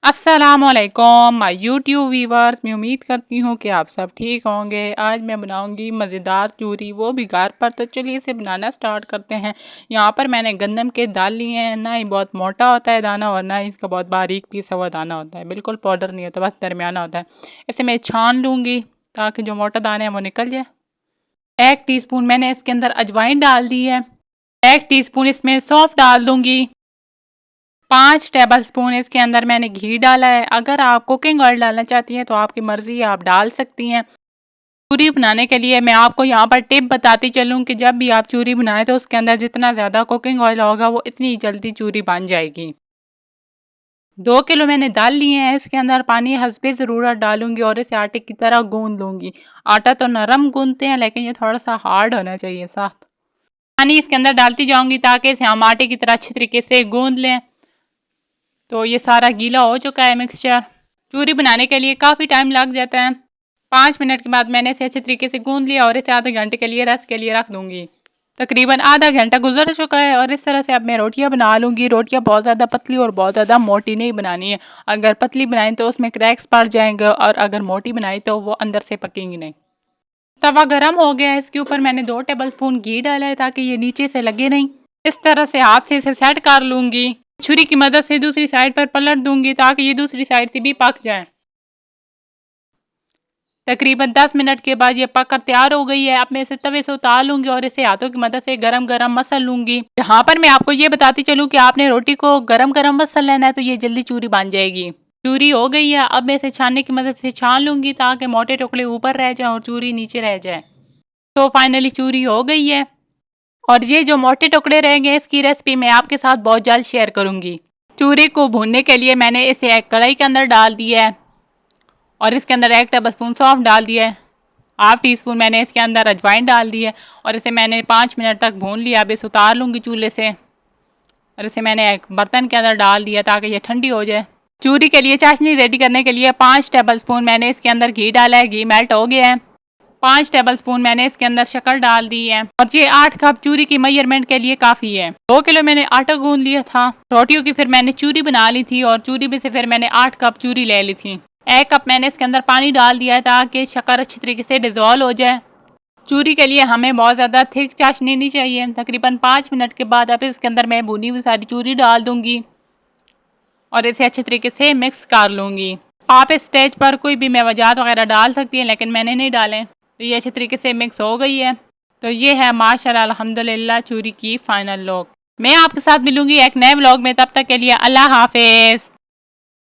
अस्सलामुअलैकुम my YouTube viewers. मैं उम्मीद करती हूँ कि आप सब ठीक होंगे। आज मैं बनाऊंगी मज़ेदार चूरी, वो भी घर पर। तो चलिए इसे बनाना स्टार्ट करते हैं। यहाँ पर मैंने गंदम के दाल लिए हैं। ना ही बहुत मोटा होता है दाना और ना ही इसका बहुत बारीक पीसा हुआ दाना होता है। बिल्कुल पाउडर नहीं होता, बस दरमियाना होता है। इसे मैं छान लूँगी ताकि जो मोटा दाना है वो निकल जाए। 1 टीस्पून मैंने इसके अंदर अजवाइन डाल दी है। 1 टीस्पून इसमें सौंफ डाल दूँगी। 5 टेबल स्पून इसके अंदर मैंने घी डाला है। अगर आप कुकिंग ऑयल डालना चाहती हैं तो आपकी मर्ज़ी है, आप डाल सकती हैं। चूरी बनाने के लिए मैं आपको यहाँ पर टिप बताती चलूँ कि जब भी आप चूरी बनाएं तो उसके अंदर जितना ज़्यादा कुकिंग ऑयल होगा वो इतनी जल्दी चूरी बन जाएगी। 2 किलो मैंने दाल लिए हैं। इसके अंदर पानी हस्बे ज़रूरत डालूंगी और इसे आटे की तरह गूंद लूँगी। आटा तो नरम गूंदते हैं लेकिन ये थोड़ा सा हार्ड होना चाहिए सख्त। पानी इसके अंदर डालती जाऊँगी ताकि इसे हम आटे की तरह अच्छी तरीके से गूंद लें। तो ये सारा गीला हो चुका है मिक्सचर। चूरी बनाने के लिए काफ़ी टाइम लग जाता है। 5 मिनट के बाद मैंने इसे अच्छे तरीके से गूंद लिया और इसे आधे घंटे के लिए रेस्ट के लिए रख दूंगी। तकरीबन आधा घंटा गुजर चुका है और इस तरह से अब मैं रोटियां बना लूँगी। रोटियां बहुत ज़्यादा पतली और बहुत ज़्यादा मोटी नहीं बनानी है। अगर पतली बनाएं तो उसमें क्रैक्स पड़ जाएंगे और अगर मोटी बनाई तो वो अंदर से पकेंगी नहीं। तवा गरम हो गया है। इसके ऊपर मैंने 2 टेबल स्पून घी डाला है ताकि ये नीचे से लगे नहीं। इस तरह से हाथ से इसे सेट कर लूँगी। छुरी की मदद से दूसरी साइड पर पलट दूंगी ताकि ये दूसरी साइड से भी पक जाए। तकरीबन 10 मिनट के बाद ये पक कर तैयार हो गई है। अब मैं इसे तवे से उतार लूंगी और इसे हाथों की मदद से गरम गरम मसल लूंगी। यहाँ पर मैं आपको ये बताती चलूँ कि आपने रोटी को गरम गरम मसल लेना है तो ये जल्दी चूरी बन जाएगी। चूरी हो गई है। अब मैं इसे छानने की मदद से छान लूंगी ताकि मोटे टुकड़े ऊपर रह जाए और चूरी नीचे रह जाए। तो फाइनली चूरी हो गई है और ये जो मोटे टुकड़े रहेंगे इसकी रेसिपी मैं आपके साथ बहुत जल्द शेयर करूंगी। चूरी को भूनने के लिए मैंने इसे एक कढ़ाई के अंदर डाल दिया है और इसके अंदर 1 टेबल स्पून सौंफ डाल दिया है। 1/2 टीस्पून मैंने इसके अंदर अजवाइन डाल दी है और इसे मैंने 5 मिनट तक भून लिया। अब इसे उतार लूँगी चूल्हे से और इसे मैंने एक बर्तन के अंदर डाल दिया ताकि ये ठंडी हो जाए। चूरी के लिए चाशनी रेडी करने के लिए 5 टेबल स्पून मैंने इसके अंदर घी डाला है। घी मेल्ट हो गया है। 5 टेबल स्पून मैंने इसके अंदर शक्कर डाल दी है और ये 8 कप चूरी की मेजरमेंट के लिए काफ़ी है। 2 किलो मैंने आटा गूंद लिया था रोटियों की, फिर मैंने चूरी बना ली थी और चूरी में से फिर मैंने 8 कप चूरी ले ली थी। 1 कप मैंने इसके अंदर पानी डाल दिया है ताकि शक्कर अच्छी तरीके से डिज़ोल्व हो जाए। चूरी के लिए हमें बहुत ज़्यादा थिक चाशनी नहीं चाहिए। तकरीबन 5 मिनट के बाद अब इसके अंदर मैं भुनी हुई सारी चूरी डाल दूंगी और इसे अच्छे तरीके से मिक्स कर लूँगी। आप इस स्टेज पर कोई भी मेवाजात वगैरह डाल सकती हैं लेकिन मैंने नहीं डाले। तो ये अच्छे तरीके से मिक्स हो गई है। तो ये है माशाल्लाह अल्हम्दुलिल्लाह चूरी की फाइनल लुक। मैं आपके साथ मिलूंगी एक नए व्लॉग में। तब तक के लिए अल्लाह हाफिज़।